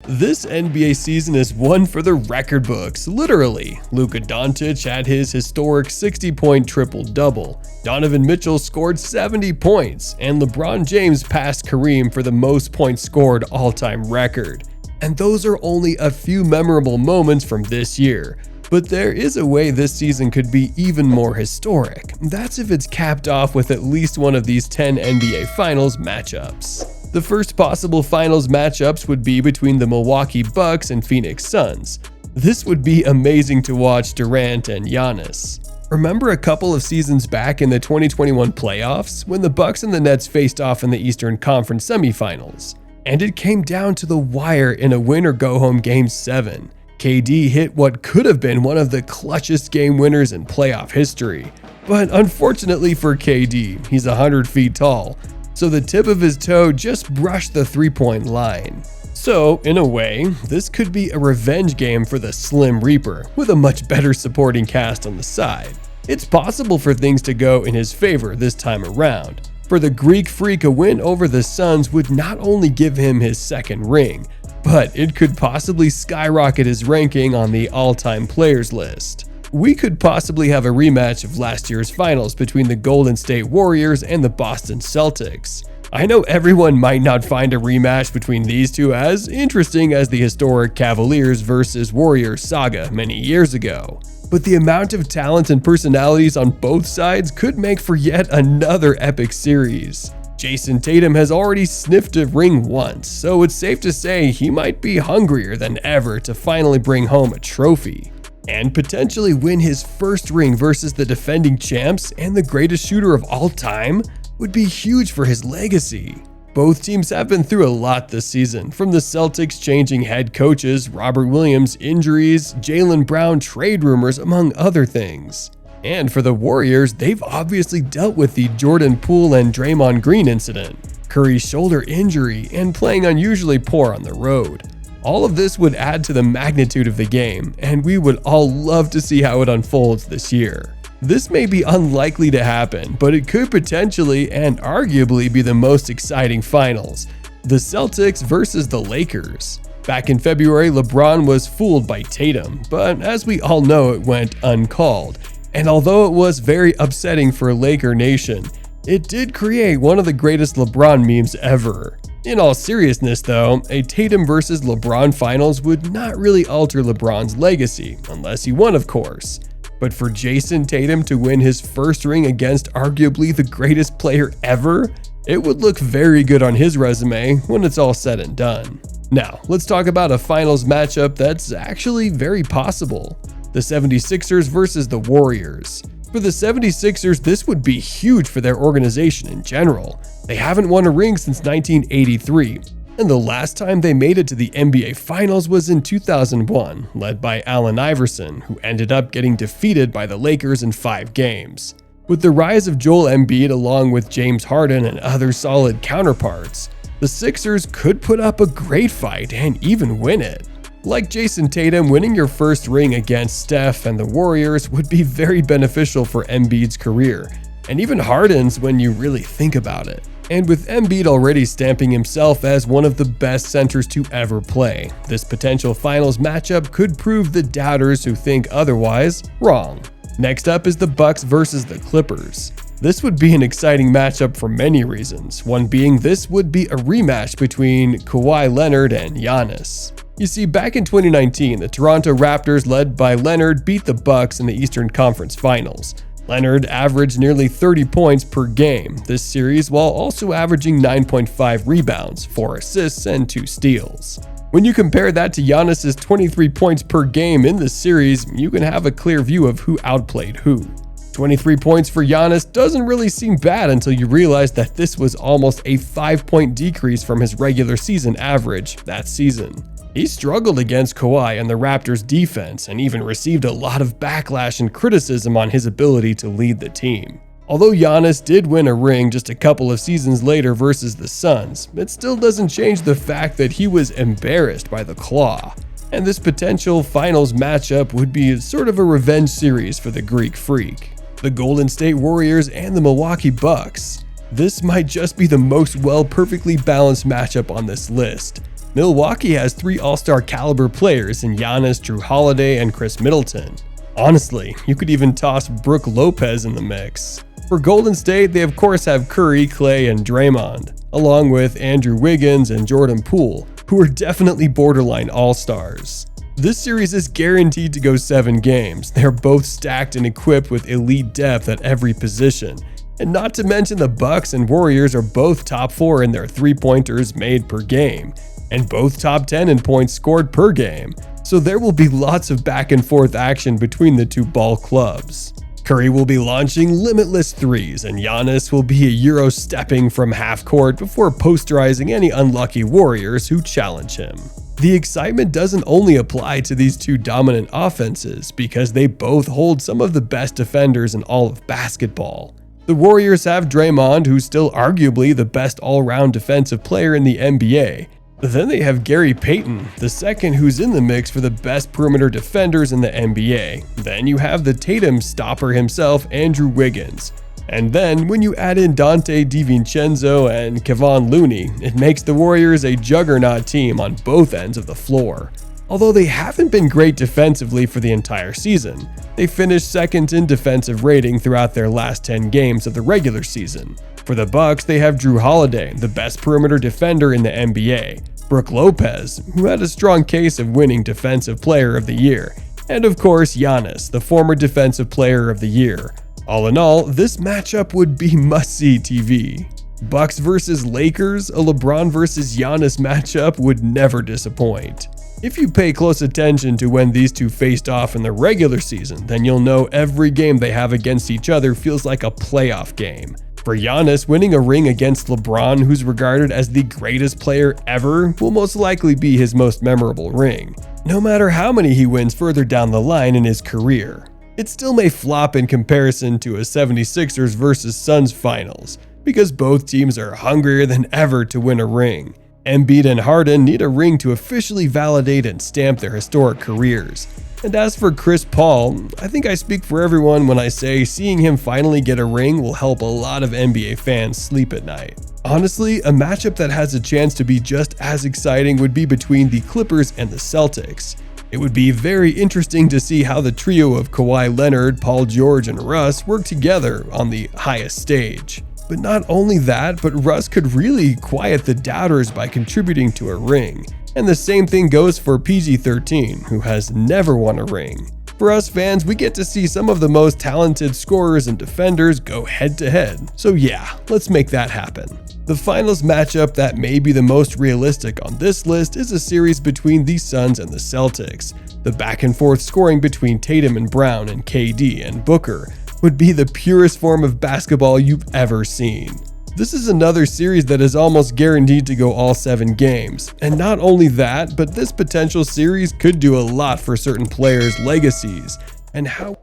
This NBA season is one for the record books, literally. Luka Doncic had his historic 60-point triple-double. Donovan Mitchell scored 70 points, and LeBron James passed Kareem for the most points scored all-time record. And those are only a few memorable moments from this year. But there is a way this season could be even more historic. That's if it's capped off with at least one of these 10 NBA Finals matchups. The first possible Finals matchups would be between the Milwaukee Bucks and Phoenix Suns. This would be amazing to watch Durant and Giannis. Remember a couple of seasons back in the 2021 playoffs when the Bucks and the Nets faced off in the Eastern Conference semifinals? And it came down to the wire in a win-or-go-home Game 7. KD hit what could have been one of the clutchest game winners in playoff history. But unfortunately for KD, he's 100 feet tall, so the tip of his toe just brushed the three-point line. So, in a way, this could be a revenge game for the Slim Reaper, with a much better supporting cast on the side. It's possible for things to go in his favor this time around. For the Greek Freak, a win over the Suns would not only give him his second ring, but it could possibly skyrocket his ranking on the all-time players list. We could possibly have a rematch of last year's finals between the Golden State Warriors and the Boston Celtics. I know everyone might not find a rematch between these two as interesting as the historic Cavaliers vs. Warriors saga many years ago, but the amount of talent and personalities on both sides could make for yet another epic series. Jason Tatum has already sniffed a ring once, so it's safe to say he might be hungrier than ever to finally bring home a trophy, and potentially win his first ring versus the defending champs and the greatest shooter of all time would be huge for his legacy. Both teams have been through a lot this season, from the Celtics changing head coaches, Robert Williams injuries, Jaylen Brown trade rumors, among other things. And for the Warriors, they've obviously dealt with the Jordan Poole and Draymond Green incident, Curry's shoulder injury, and playing unusually poor on the road. All of this would add to the magnitude of the game, and we would all love to see how it unfolds this year. This may be unlikely to happen, but it could potentially and arguably be the most exciting finals. The Celtics versus the Lakers. Back in February, LeBron was fooled by Tatum, but as we all know, it went uncalled. And although it was very upsetting for Laker Nation, it did create one of the greatest LeBron memes ever. In all seriousness though, a Tatum vs. LeBron finals would not really alter LeBron's legacy, unless he won of course. But for Jason Tatum to win his first ring against arguably the greatest player ever, it would look very good on his resume when it's all said and done. Now, let's talk about a finals matchup that's actually very possible. The 76ers versus the Warriors. For the 76ers, this would be huge for their organization in general. They haven't won a ring since 1983, and the last time they made it to the NBA Finals was in 2001, led by Allen Iverson, who ended up getting defeated by the Lakers in 5 games. With the rise of Joel Embiid along with James Harden and other solid counterparts, the Sixers could put up a great fight and even win it. Like Jason Tatum, winning your first ring against Steph and the Warriors would be very beneficial for Embiid's career, and even Harden's when you really think about it. And with Embiid already stamping himself as one of the best centers to ever play, this potential finals matchup could prove the doubters who think otherwise wrong. Next up is the Bucks versus the Clippers. This would be an exciting matchup for many reasons, one being this would be a rematch between Kawhi Leonard and Giannis. You see, back in 2019, the Toronto Raptors led by Leonard beat the Bucks in the Eastern Conference Finals. Leonard averaged nearly 30 points per game this series while also averaging 9.5 rebounds, 4 assists, and 2 steals. When you compare that to Giannis's 23 points per game in this series, you can have a clear view of who outplayed who. 23 points for Giannis doesn't really seem bad until you realize that this was almost a 5-point decrease from his regular season average that season. He struggled against Kawhi and the Raptors' defense and even received a lot of backlash and criticism on his ability to lead the team. Although Giannis did win a ring just a couple of seasons later versus the Suns, it still doesn't change the fact that he was embarrassed by the Claw. And this potential finals matchup would be sort of a revenge series for the Greek Freak. The Golden State Warriors and the Milwaukee Bucks. This might just be the most perfectly balanced matchup on this list. Milwaukee has 3 all-star caliber players in Giannis, Jrue Holiday, and Chris Middleton. Honestly, you could even toss Brook Lopez in the mix. For Golden State, they of course have Curry, Klay, and Draymond, along with Andrew Wiggins and Jordan Poole, who are definitely borderline all-stars. This series is guaranteed to go 7 games. They're both stacked and equipped with elite depth at every position. And not to mention the Bucks and Warriors are both top 4 in their 3-pointers made per game, and both top 10 in points scored per game. So there will be lots of back and forth action between the two ball clubs. Curry will be launching limitless threes, and Giannis will be a Euro stepping from half court before posterizing any unlucky Warriors who challenge him. The excitement doesn't only apply to these two dominant offenses, because they both hold some of the best defenders in all of basketball. The Warriors have Draymond, who's still arguably the best all-around defensive player in the NBA. Then they have Gary Payton, the second who's in the mix for the best perimeter defenders in the NBA. Then you have the Tatum stopper himself, Andrew Wiggins. And then when you add in Dante DiVincenzo and Kevon Looney, it makes the Warriors a juggernaut team on both ends of the floor. Although they haven't been great defensively for the entire season, they finished second in defensive rating throughout their last 10 games of the regular season. For the Bucks, they have Jrue Holiday, the best perimeter defender in the NBA, Brook Lopez, who had a strong case of winning Defensive Player of the Year, and of course Giannis, the former Defensive Player of the Year. All in all, this matchup would be must-see TV. Bucks versus Lakers, a LeBron versus Giannis matchup would never disappoint. If you pay close attention to when these two faced off in the regular season, then you'll know every game they have against each other feels like a playoff game. For Giannis, winning a ring against LeBron, who's regarded as the greatest player ever, will most likely be his most memorable ring, no matter how many he wins further down the line in his career. It still may flop in comparison to a 76ers versus Suns finals, because both teams are hungrier than ever to win a ring. Embiid and Harden need a ring to officially validate and stamp their historic careers. And as for Chris Paul, I think I speak for everyone when I say seeing him finally get a ring will help a lot of NBA fans sleep at night. Honestly, a matchup that has a chance to be just as exciting would be between the Clippers and the Celtics. It would be very interesting to see how the trio of Kawhi Leonard, Paul George, and Russ work together on the highest stage. But not only that, but Russ could really quiet the doubters by contributing to a ring. And the same thing goes for PG-13, who has never won a ring. For us fans, we get to see some of the most talented scorers and defenders go head-to-head. So yeah, let's make that happen. The finals matchup that may be the most realistic on this list is a series between the Suns and the Celtics. The back-and-forth scoring between Tatum and Brown and KD and Booker would be the purest form of basketball you've ever seen. This is another series that is almost guaranteed to go all 7 games. And not only that, but this potential series could do a lot for certain players' legacies and how